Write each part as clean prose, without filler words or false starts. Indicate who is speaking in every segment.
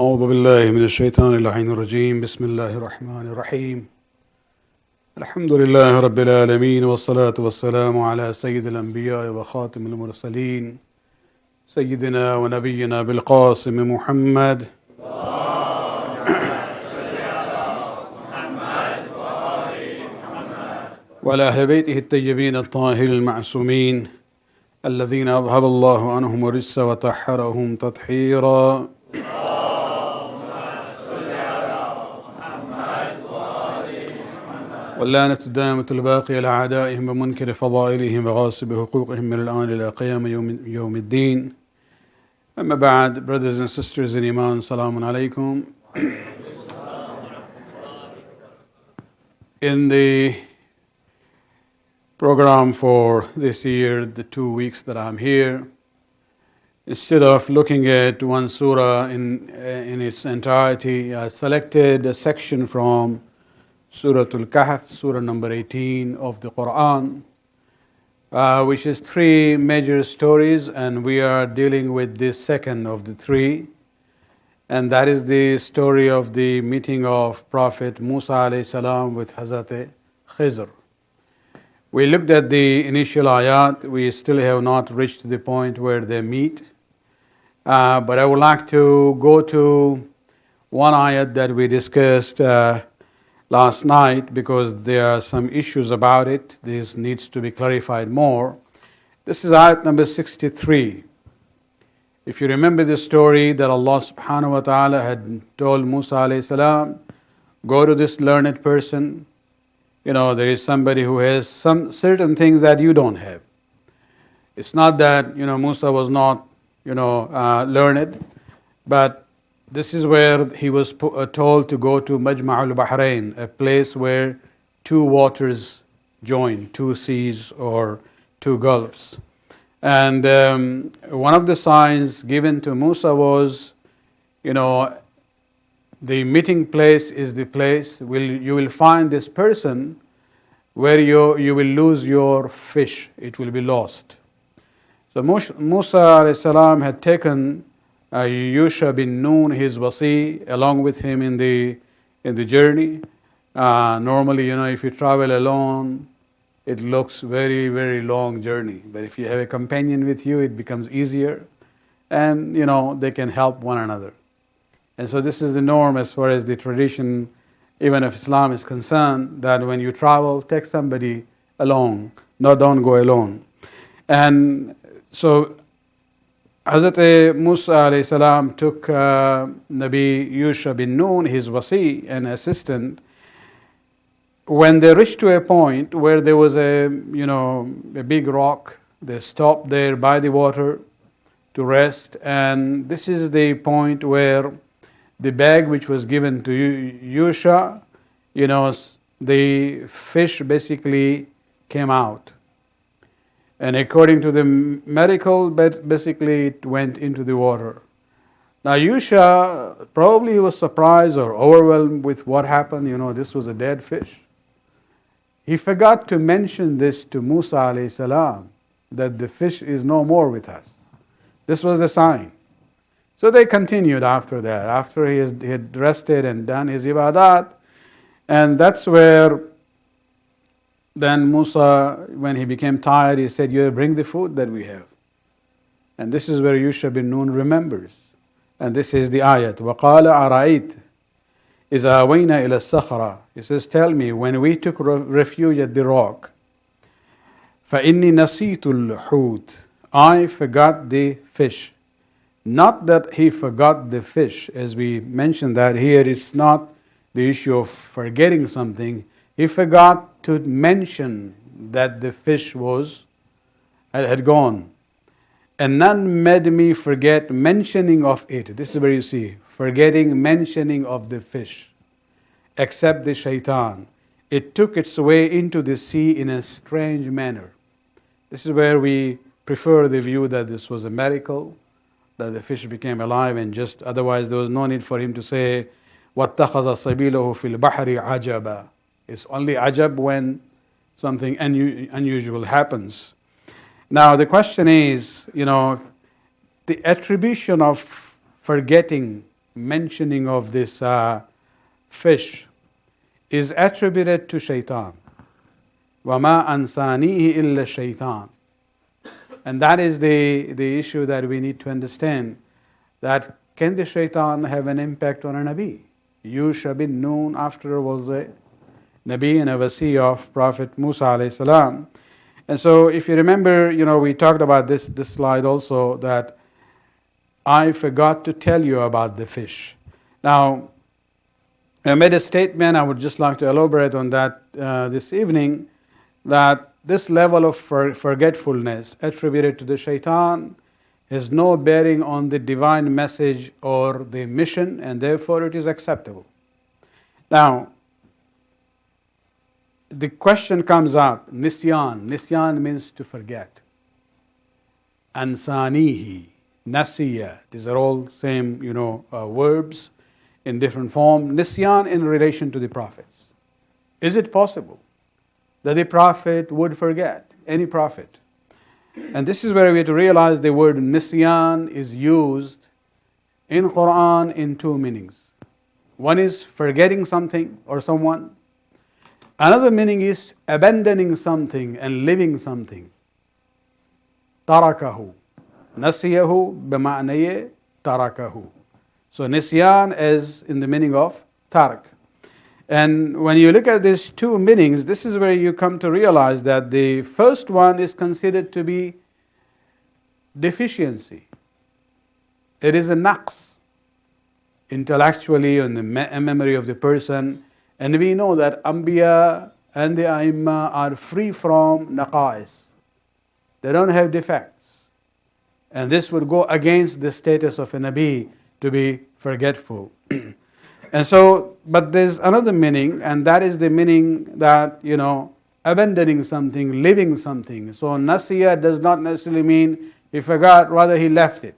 Speaker 1: أعوذ بالله من الشيطان اللعين الرجيم بسم الله الرحمن الرحيم الحمد لله رب العالمين والصلاة والسلام على سيد الأنبياء وخاتم المرسلين سيدنا ونبينا بالقاسم محمد وعلى أهل بيته الطيبين الطاهرين المعصومين الذين أذهب الله عنهم الرجس وطهرهم تطهيرا واللعنة الدائمة الباقية لأعدائهم ومنكر فضائلهم وغاصب حقوقهم من الآن إلى قيام يوم الدين. أما بعد, brothers and sisters in Iman, Salamun Alaikum. In the program for this year, the 2 weeks that I'm here, instead of looking at one surah in its entirety, I selected a section from Surah Al-Kahf, Surah number 18 of the Quran, which is 3 major stories, and we are dealing with the second of the 3, and that is the story of the meeting of Prophet Musa alayhi salam with Hazrat Khizr. We looked at the initial ayat. We still have not reached the point where they meet, but I would like to go to one ayat that we discussed last night, because there are some issues about it. This needs to be clarified more. This is ayat number 63. If you remember the story that Allah subhanahu wa ta'ala had told Musa alayhi salam, go to this learned person. There is somebody who has some certain things that you don't have. It's not that, Musa was not, learned, but this is where he was told to go to Majma'ul Bahrain, a place where 2 waters join, 2 seas or 2 gulfs. And one of the signs given to Musa was, the meeting place is the place you will find this person where you will lose your fish. It will be lost. So Musa alayhi salam had taken Yusha bin Nun, his wasi, along with him in the journey. Normally, if you travel alone, it looks very, very long journey. But if you have a companion with you, it becomes easier, and they can help one another. And so this is the norm as far as the tradition, even if Islam is concerned, that when you travel, take somebody along. No, don't go alone. And so Hazrat Musa alayhi salam took Nabi Yusha bin Nun, his wasi and assistant. When they reached to a point where there was a big rock, they stopped there by the water to rest. And this is the point where the bag which was given to Yusha, the fish basically came out. And according to the miracle, basically it went into the water. Now Yusha probably was surprised or overwhelmed with what happened. This was a dead fish. He forgot to mention this to Musa alayhi salam, that the fish is no more with us. This was the sign. So they continued after that, after he had rested and done his ibadat. And that's where then Musa, when he became tired, he said, you bring the food that we have. And this is where Yusha bin Nun remembers. And this is the ayat. وَقَالَ أَرَأَيْتَ إِذَا أَوَيْنَا إِلَى الصَّخْرَةِ He says, tell me, when we took refuge at the rock, فَإِنِّي نَسِيتُ الْحُوتِ I forgot the fish. Not that he forgot the fish. As we mentioned that here, it's not the issue of forgetting something. He forgot to mention that the fish had gone. And none made me forget mentioning of it. This is where you see, forgetting mentioning of the fish, except the Shaitan. It took its way into the sea in a strange manner. This is where we prefer the view that this was a miracle, that the fish became alive, and just otherwise there was no need for him to say, وَاتَّخَذَ سَبِيلَهُ فِي الْبَحْرِ عَجَبًا. It's only ajab when something unusual happens. Now the question is, the attribution of forgetting mentioning of this fish is attributed to Shaitan. وَمَا أَنْسَانِيهِ إِلَّا الشَّيْطَانِ. And that is the issue that we need to understand, that can the Shaitan have an impact on a Nabi? Yusha bin Nun after was a Nabi and a Wasi of Prophet Musa alayhi salam. And so if you remember, we talked about this slide also, that I forgot to tell you about the fish. Now, I made a statement, I would just like to elaborate on that this evening, that this level of forgetfulness attributed to the Shaitan has no bearing on the divine message or the mission, and therefore it is acceptable. Now, the question comes up, Nisyan. Nisyan means to forget. Ansanihi, Nasiya. These are all same, verbs in different form. Nisyan in relation to the prophets. Is it possible that the prophet would forget? Any prophet. And this is where we have to realize the word Nisyan is used in Quran in two meanings. One is forgetting something or someone. Another meaning is abandoning something and leaving something. Tarakahu. Nasiyahu bima'naye tarakahu. So Nisyan is in the meaning of tarak. And when you look at these two meanings, this is where you come to realize that the first one is considered to be deficiency. It is a naqs intellectually on the memory of the person. And we know that Anbiya and the Aimma are free from naqais. They don't have defects. And this would go against the status of a Nabi to be forgetful. And so, but there's another meaning, and that is the meaning that, abandoning something, leaving something. So nasiya does not necessarily mean he forgot, rather he left it.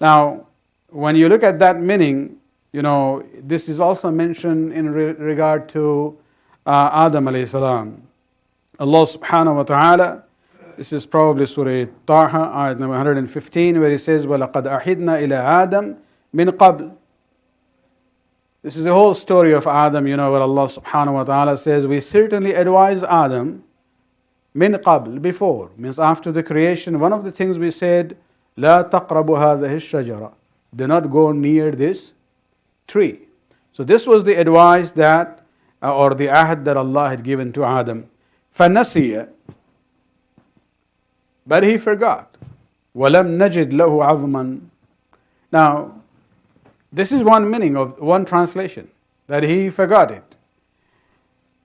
Speaker 1: Now, when you look at that meaning, this is also mentioned in regard to Adam alayhi salam. Allah subhanahu wa ta'ala, this is probably Surah Taha, ayat number 115, where he says, وَلَقَدْ أَحِدْنَا إِلَىٰ آدَمْ مِنْ قَبْلِ. This is the whole story of Adam, where Allah subhanahu wa ta'ala says, we certainly advised Adam min qabl, before, means after the creation. One of the things we said, لا تقربوا هذه الشجرة, do not go near this tree. So this was the advice that, or the ahd that Allah had given to Adam. فَنَسِيَ, but he forgot. وَلَمْ نَجِدْ لَهُ عَظْمًا. Now, this is one meaning of one translation, that he forgot it.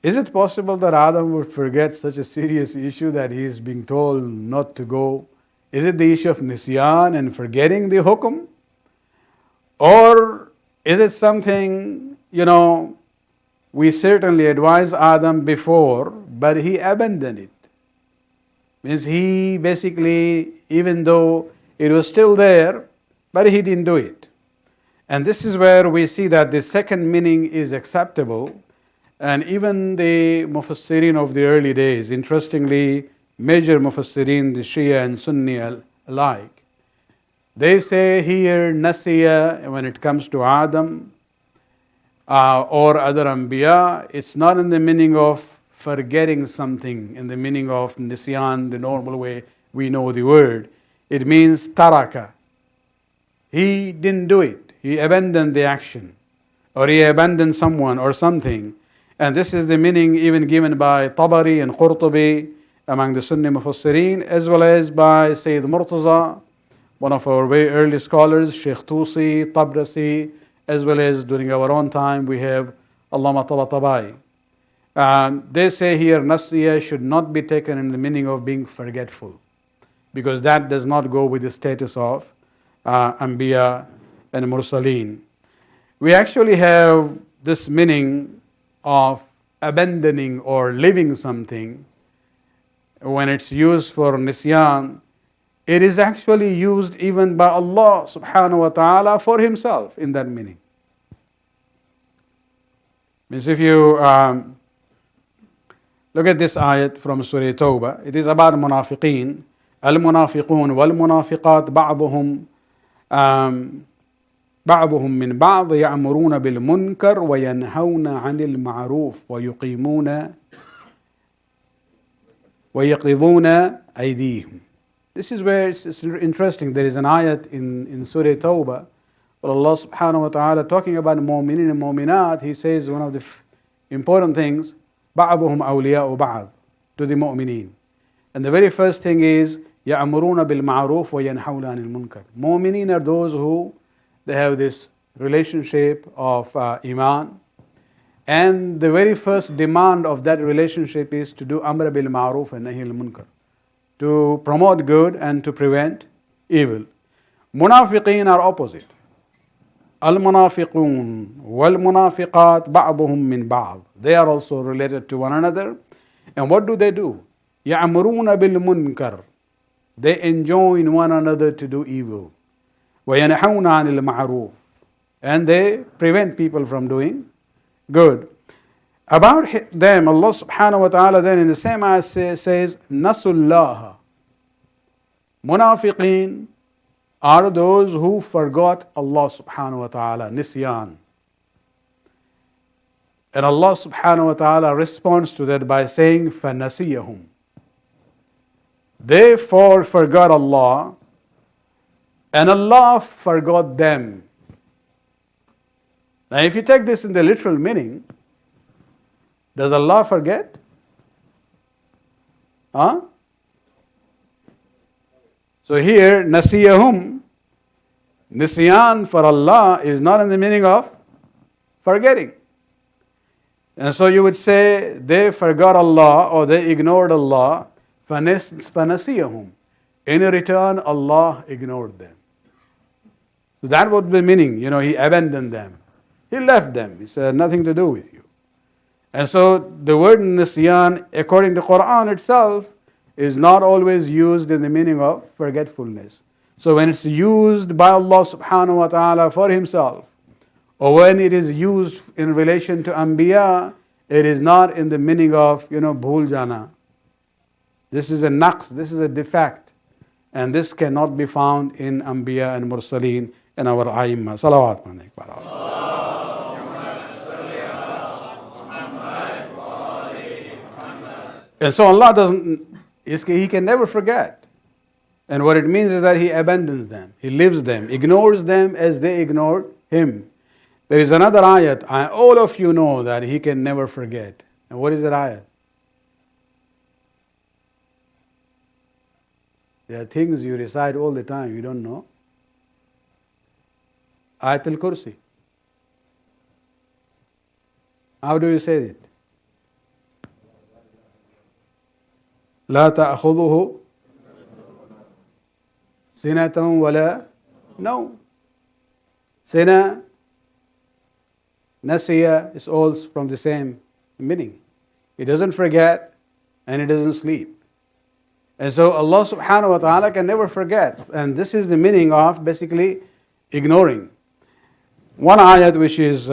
Speaker 1: Is it possible that Adam would forget such a serious issue that he is being told not to go? Is it the issue of Nisyan and forgetting the hukum? Or is it something, we certainly advised Adam before, but he abandoned it? Means he basically, even though it was still there, but he didn't do it. And this is where we see that the second meaning is acceptable. And even the Mufassirin of the early days, interestingly, major Mufassirin, the Shia and Sunni alike, they say here, Nasiya, when it comes to Adam or other Anbiya, it's not in the meaning of forgetting something, in the meaning of Nisyan, the normal way we know the word. It means taraka. He didn't do it. He abandoned the action, or he abandoned someone or something. And this is the meaning even given by Tabari and Qurtubi among the Sunni Mufassirin, as well as by Sayyid Murtaza, one of our very early scholars, Sheikh Tusi, Tabrasi, as well as during our own time we have Allama Tabatabai. They say here Nasiya should not be taken in the meaning of being forgetful, because that does not go with the status of Anbiya and Mursaleen. We actually have this meaning of abandoning or leaving something. When it's used for Nisyan, it is actually used even by Allah subhanahu wa ta'ala for himself in that meaning. Means if you look at this ayat from Surah Tawbah, it is about Munafiqeen. Al-Munafiqun wal-Munafiqat ba'duhum بعضهم من بعض يأمرون بالمنكر وينهون عن المعروف ويقظون أيديهم. This is where it's interesting. There is an ayat in Surah Tawbah where Allah subhanahu wa ta'ala talking about mu'minin and mu'minat. He says one of the important things, بعضهم أولياء بعض, to the mu'minin. And the very first thing is يأمرون بالمعروف وينهون عن المنكر. Mu'minin are those who they have this relationship of iman, and the very first demand of that relationship is to do amr bil ma'ruf and nahi al munkar, to promote good and to prevent evil. Munafiqeen are opposite. Al munafiqun wal munafiqat ba'duhum min ba'd. They are also related to one another. And what do? يأمرون بالمنكر. They enjoin one another to do evil. وَيَنْحَوْنَ عَنِ الْمَعْرُوفِ. And they prevent people from doing good. About them, Allah subhanahu wa ta'ala then in the same ayah says, نَسُوا اللَّهَ. Munafiqeen are those who forgot Allah subhanahu wa ta'ala, Nisyan. And Allah subhanahu wa ta'ala responds to that by saying, فَنَسِيَهُمْ. They forgot Allah, and Allah forgot them. Now, if you take this in the literal meaning, does Allah forget? Huh? So here, nasiyahum, nisyan for Allah is not in the meaning of forgetting. And so you would say they forgot Allah or they ignored Allah, fanasiyahum. In return, Allah ignored them. So that would be meaning, He abandoned them. He left them. He said, nothing to do with you. And so the word nisyan, according to Quran itself, is not always used in the meaning of forgetfulness. So when it's used by Allah subhanahu wa ta'ala for Himself, or when it is used in relation to Anbiya, it is not in the meaning of, bhul jana. This is a naqs, this is a defect. And this cannot be found in Anbiya and Mursaleen and our Aimma. Salawat. And so Allah He can never forget. And what it means is that He abandons them, He leaves them, ignores them as they ignored Him. There is another ayat, all of you know that He can never forget. And what is that ayat? There are things you recite all the time, you don't know. Ayatul Kursi. How do you say it? لا تأخذه سنة ولا نوم. Sina, Nasiya is all from the same meaning. He doesn't forget and He doesn't sleep. And so Allah subhanahu wa ta'ala can never forget. And this is the meaning of basically ignoring. One ayat which is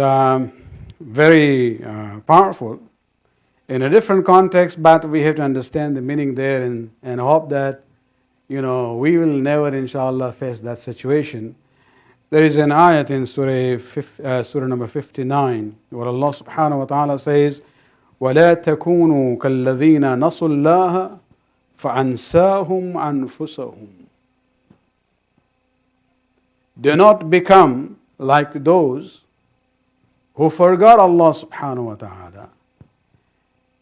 Speaker 1: very powerful in a different context, but we have to understand the meaning there and hope that, we will never inshallah face that situation. There is an ayat in Surah number 59 where Allah subhanahu wa ta'ala says, وَلَا تَكُونُوا كَالَّذِينَ نَصُوا اللَّهَ فَأَنْسَاهُمْ أَنفُسَهُمْ. Do not become like those who forgot Allah subhanahu wa ta'ala.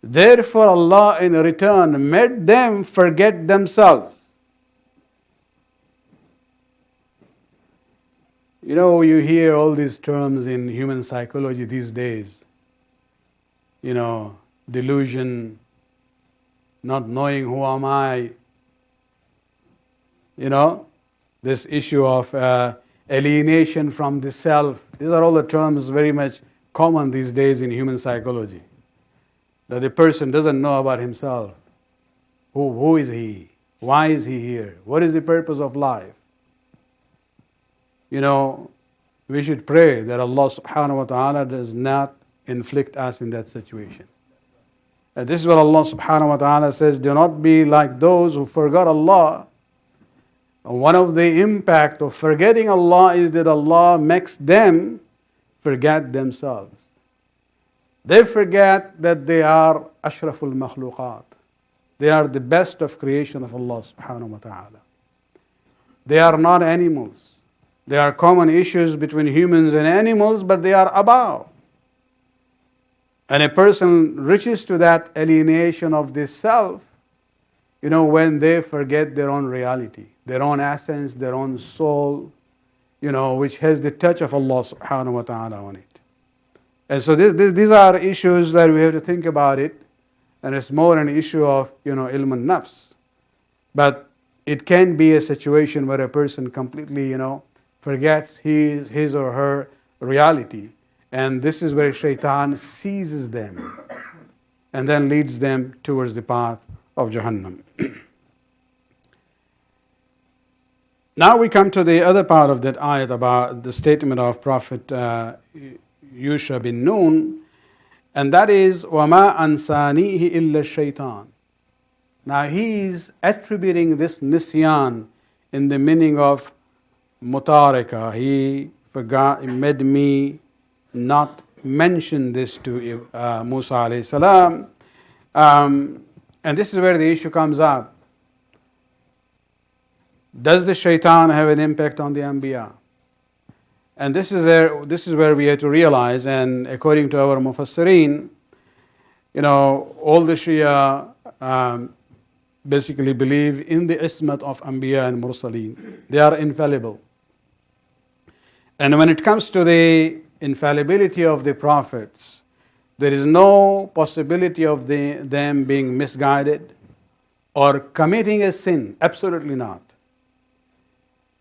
Speaker 1: Therefore Allah in return made them forget themselves. You hear all these terms in human psychology these days. Delusion, not knowing who am I. This issue of alienation from the self. These are all the terms very much common these days in human psychology. That the person doesn't know about himself. Who is he? Why is he here? What is the purpose of life? We should pray that Allah subhanahu wa ta'ala does not inflict us in that situation. And this is what Allah subhanahu wa ta'ala says, do not be like those who forgot Allah One of the impact of forgetting Allah is that Allah makes them forget themselves. They forget that they are ashraful makhluqat. They are the best of creation of Allah subhanahu wa ta'ala. They are not animals. There are common issues between humans and animals, but they are above. And a person reaches to that alienation of this self, when they forget their own reality, their own essence, their own soul, which has the touch of Allah subhanahu wa ta'ala on it. And so these are issues that we have to think about it, and it's more an issue of, ilm al-nafs. But it can be a situation where a person completely, forgets his or her reality. And this is where Shaitan seizes them and then leads them towards the path of Jahannam. Now we come to the other part of that ayat about the statement of Prophet Yusha bin Nun, and that is وَمَا أَنْسَانِيهِ إِلَّا الشَّيْطَانِ. Now he is attributing this nisyan in the meaning of mutaraka. He forgot, made me not mention this to Musa alayhi salam. And this is where the issue comes up. Does the shaitan have an impact on the anbiya? And this is where we have to realize, and according to our mufassirin, all the Shia basically believe in the ismat of anbiya and mursaleen. They are infallible. And when it comes to the infallibility of the prophets, there is no possibility of them being misguided or committing a sin. Absolutely not.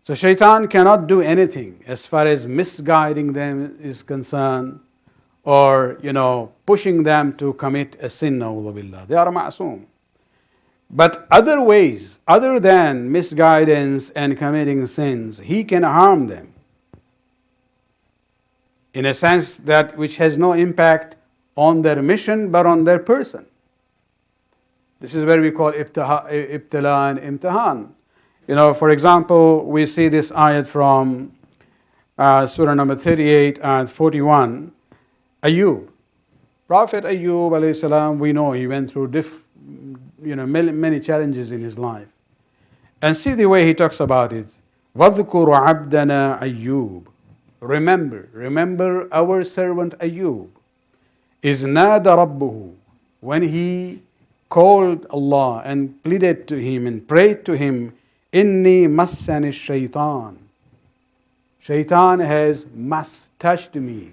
Speaker 1: So Shaitan cannot do anything as far as misguiding them is concerned, or pushing them to commit a sin. Na'udhu billah. They are ma'soom. But other ways, other than misguidance and committing sins, he can harm them in a sense that which has no impact on their mission but on their person. This is where we call ibtila and imtihan. For example, we see this ayat from Surah number 38 and 41. Ayub, Prophet Ayub alayhi salam, we know he went through many challenges in his life. And see the way he talks about it. وَاذْكُرُ عَبْدَنَا أَيُّوبَ. Remember our servant Ayub. إِذْ نَادَ رَبُّهُ. When he called Allah and pleaded to him and prayed to him, إِنِّي مَسَّنِ الشَّيْطَانِ. Shaitan has touched me,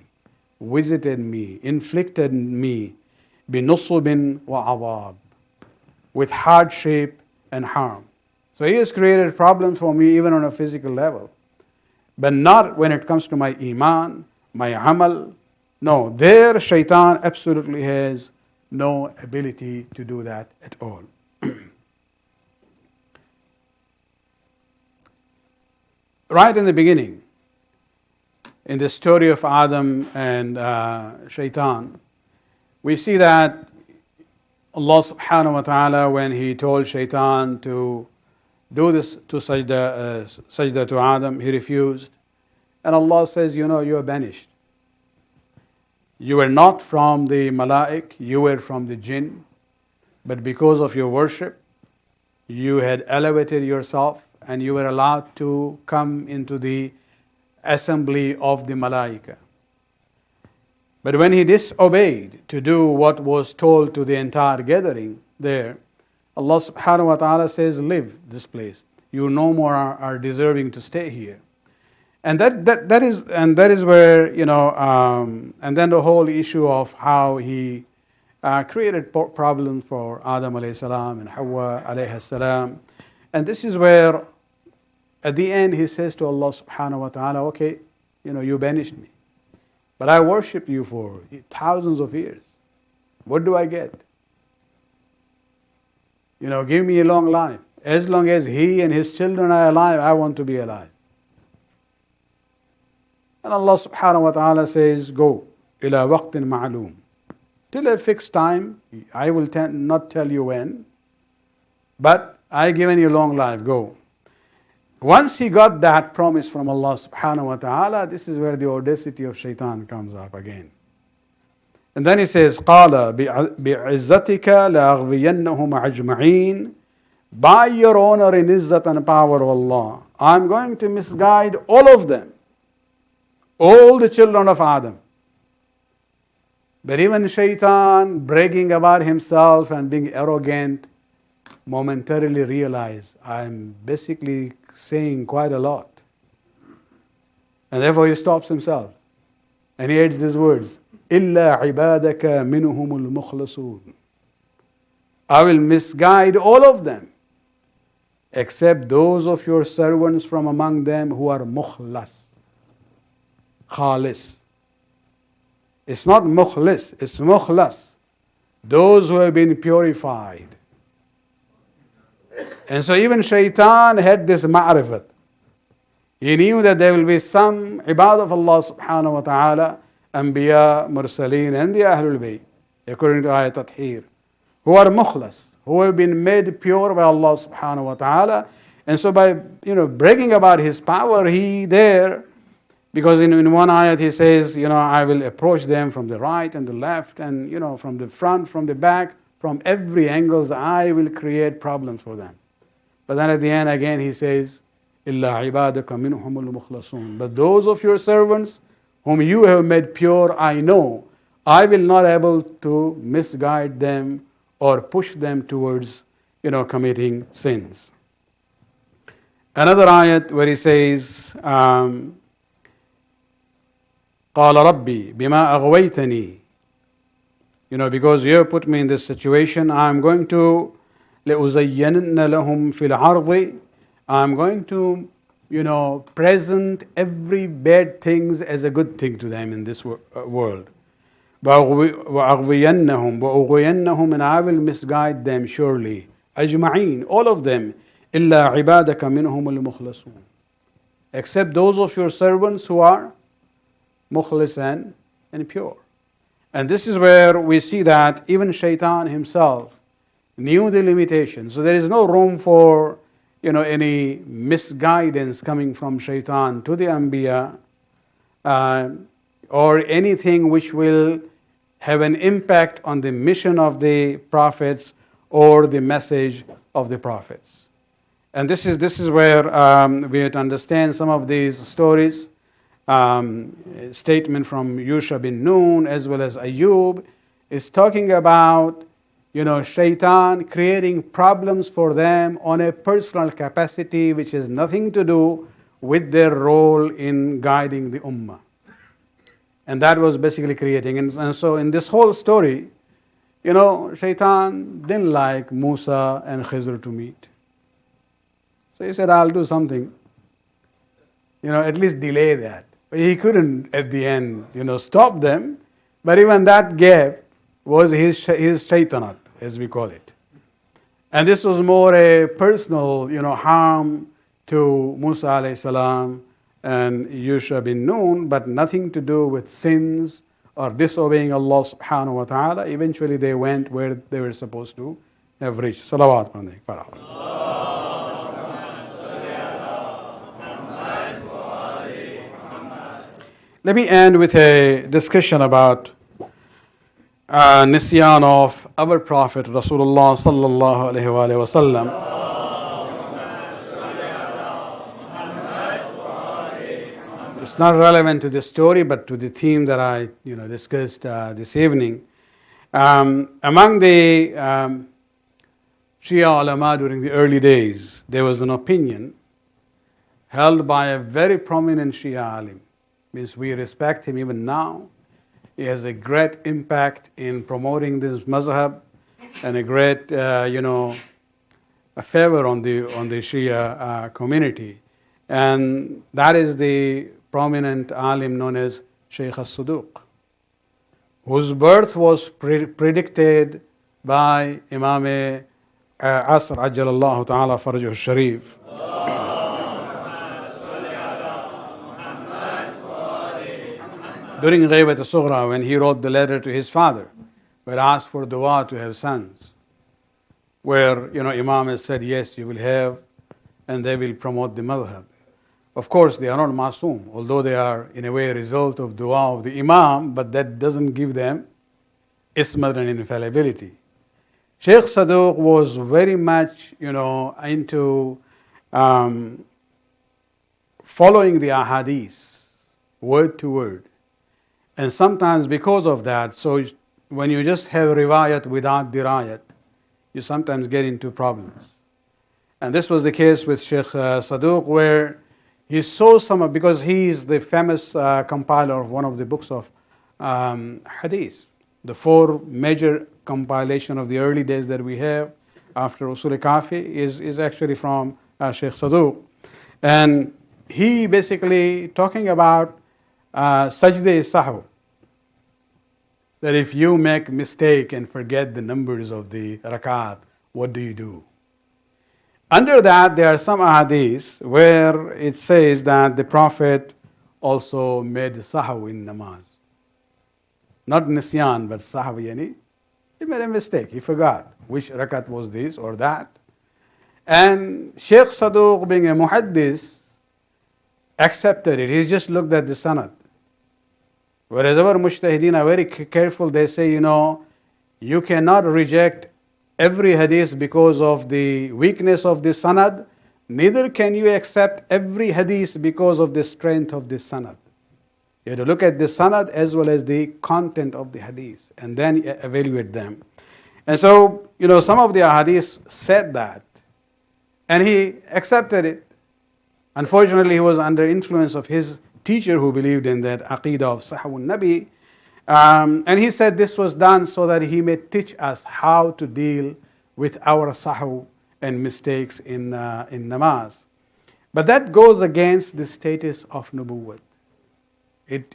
Speaker 1: visited me, inflicted me, بِنُصُبٍ وَعَذَابٍ. With hardship and harm. So he has created problems for me even on a physical level. But not when it comes to my iman, my amal. No, there Shaitan absolutely has no ability to do that at all. Right in the beginning, in the story of Adam and Shaitan, we see that Allah subhanahu wa ta'ala, when He told Shaitan to do this, to sajda to Adam, he refused. And Allah says, you are banished. You were not from the malaik, you were from the jinn. But because of your worship, you had elevated yourself and you were allowed to come into the assembly of the malaika. But when he disobeyed to do what was told to the entire gathering there, Allah subhanahu wa ta'ala says, leave this place. You no more are deserving to stay here. And that is where, and then the whole issue of how he created problems for Adam alayhi salam and Hawa alayhi salam. And this is where, at the end, he says to Allah subhanahu wa ta'ala, okay, you banished me. But I worshipped you for thousands of years. What do I get? Give me a long life. As long as he and his children are alive, I want to be alive. And Allah subhanahu wa ta'ala says, go, ila waqtin ma'loom. Till a fixed time, I will not tell you when, but I given you long life, go. Once he got that promise from Allah subhanahu wa ta'ala, this is where the audacity of Shaitan comes up again. And then he says, قَالَ بِعِزَّتِكَ لَأَغْوِيَنَّهُمْ أَجْمَعِينَ. By your honor in izzat and power of Allah, I'm going to misguide all of them, all the children of Adam. But even Shaitan, bragging about himself and being arrogant, momentarily realized, I'm basically saying quite a lot. And therefore he stops himself. And he adds these words, إِلَّا عِبَادَكَ مِنْهُمُ الْمُخْلَصُونَ. I will misguide all of them, except those of your servants from among them who are mukhlas, khalis. It's not mukhlis, it's mukhlas. Those who have been purified. And so even Shaitan had this ma'rifat. He knew that there will be some ibad of Allah subhanahu wa ta'ala, Anbiya, Mursaleen, and the Ahlul Bayt, according to Ayat Tathir, who are mukhlas, who have been made pure by Allah subhanahu wa ta'ala. And so by bragging about his power, he there, because in one ayat he says, I will approach them from the right and the left, and from the front, from the back, from every angle, I will create problems for them. But then at the end again he says, إِلَّا عِبَادَكَ مِنْهُمُ الْمُخْلَصُونَ. But those of your servants whom you have made pure, I know, I will not able to misguide them or push them towards, committing sins. Another ayat where he says, قَالَ رَبِّي بِمَا أَغْوَيْتَنِي. Because you have put me in this situation, I'm going to لَأُزَيَّنَنَّ لَهُمْ فِي الْعَرْضِ. I'm going to, present every bad things as a good thing to them in this world. وَأَغْوِيَنَّهُمْ. And I will misguide them surely. أَجْمَعِينَ. All of them. إِلَّا عِبَادَكَ مِنْهُمُ الْمُخْلَصُونَ. Except those of your servants who are mukhlis and pure. And this is where we see that even Shaitan himself knew the limitations. So there is no room for any misguidance coming from Shaitan to the Anbiya, or anything which will have an impact on the mission of the prophets or the message of the prophets. And this is where we have to understand some of these stories. Statement from Yusha bin Nun as well as Ayub is talking about Shaitan creating problems for them on a personal capacity which has nothing to do with their role in guiding the ummah. And that was basically creating. And so in this whole story, Shaitan didn't like Musa and Khizr to meet. So he said, I'll do something, at least delay that. But he couldn't at the end, stop them. But even that gap was his shaitanat, as we call it. And this was more a personal, harm to Musa alayhi salam and Yusha bin Nun, but nothing to do with sins or disobeying Allah subhanahu wa ta'ala. Eventually they went where they were supposed to have reached. Salawat. Let me end with a discussion about Nisyan of our Prophet Rasulullah sallallahu alaihi wasallam. It's not relevant to the story, but to the theme that I discussed this evening. Among the Shia ulama during the early days, there was an opinion held by a very prominent Shia alim. Means we respect him even now. He has a great impact in promoting this mazhab and a great, a favor on the Shia community. And that is the prominent alim known as Shaykh al-Suduq, whose birth was predicted by Imam Asr Ajjalallahu Ta'ala Farjuh al-Sharif. During Ghaybat al-Sughra, when he wrote the letter to his father, where asked for dua to have sons, where Imam has said, yes, you will have and they will promote the madhab. Of course, they are not masoom, although they are in a way a result of dua of the imam, but that doesn't give them ismat and infallibility. Sheikh Saduq was very much, into following the ahadith, word to word. And sometimes because of that, so when you just have riwayat without dirayat, you sometimes get into problems. And this was the case with Sheikh Saduq, where he saw some, because he is the famous compiler of one of the books of hadith. The four major compilation of the early days that we have after Usul Kafi is actually from Sheikh Saduq. And he basically talking about sajda sahw, that if you make mistake and forget the numbers of the rakat, what do you do? Under that, there are some ahadith where it says that the Prophet also made sahw in namaz. Not nisyan, but sahw yani. He made a mistake. He forgot which rakat was this or that. And Sheikh Saduq, being a muhaddis, accepted it. He just looked at the sanad. Whereas our mujtahideen are very careful. They say, you cannot reject every hadith because of the weakness of the sanad. Neither can you accept every hadith because of the strength of the sanad. You have to look at the sanad as well as the content of the hadith and then evaluate them. And so, some of the hadiths said that, and he accepted it. Unfortunately, he was under influence of his teacher who believed in that aqidah of sahwun nabi. And he said this was done so that he may teach us how to deal with our sahw and mistakes in namaz. But that goes against the status of nubuwwat. It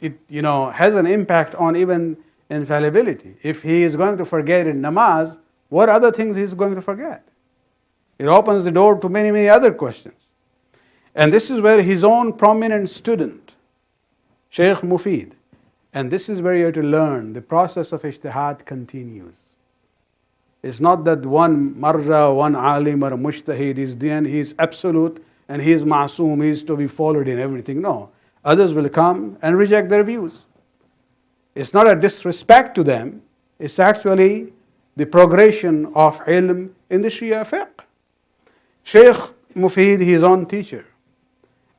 Speaker 1: has an impact on even infallibility. If he is going to forget in namaz, what other things he is going to forget? It opens the door to many, many other questions. And this is where his own prominent student, Shaykh Mufid, and this is where you have to learn. The process of ijtihad continues. It's not that one marra, one alim or mujtahid is the end, he is absolute and he is ma'soom, he is to be followed in everything. No. Others will come and reject their views. It's not a disrespect to them, it's actually the progression of ilm in the Shia fiqh. Shaykh Mufid, his own teacher,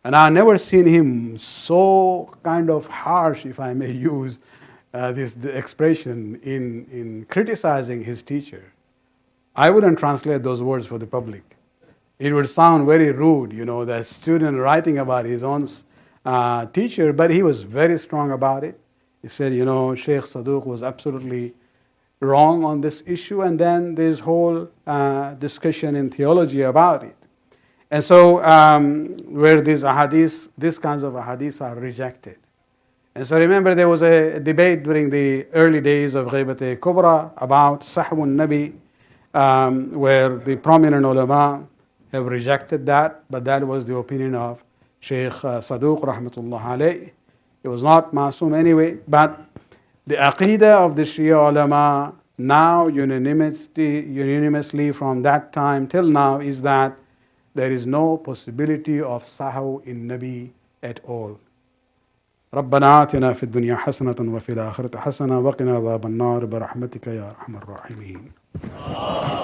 Speaker 1: and I've never seen him so kind of harsh, if I may use this expression, in criticizing his teacher. I wouldn't translate those words for the public. It would sound very rude, the student writing about his own teacher, but he was very strong about it. He said, Shaykh Saduq was absolutely wrong on this issue, and then there's whole discussion in theology about it. And so, where these kinds of ahadith are rejected. And so remember, there was a debate during the early days of Ghaibat Kubra about Sahwun Nabi, where the prominent ulama have rejected that, but that was the opinion of Shaykh Saduq rahmatullah alayh. It was not masoom anyway, but the aqidah of the Shia ulama now unanimously from that time till now is that there is no possibility of sahw in Nabi at all. ربنا آتنا في الدنيا حسنة وفي الآخرة حسنة وقنا عذاب النار برحمتك يا أرحم الراحمين.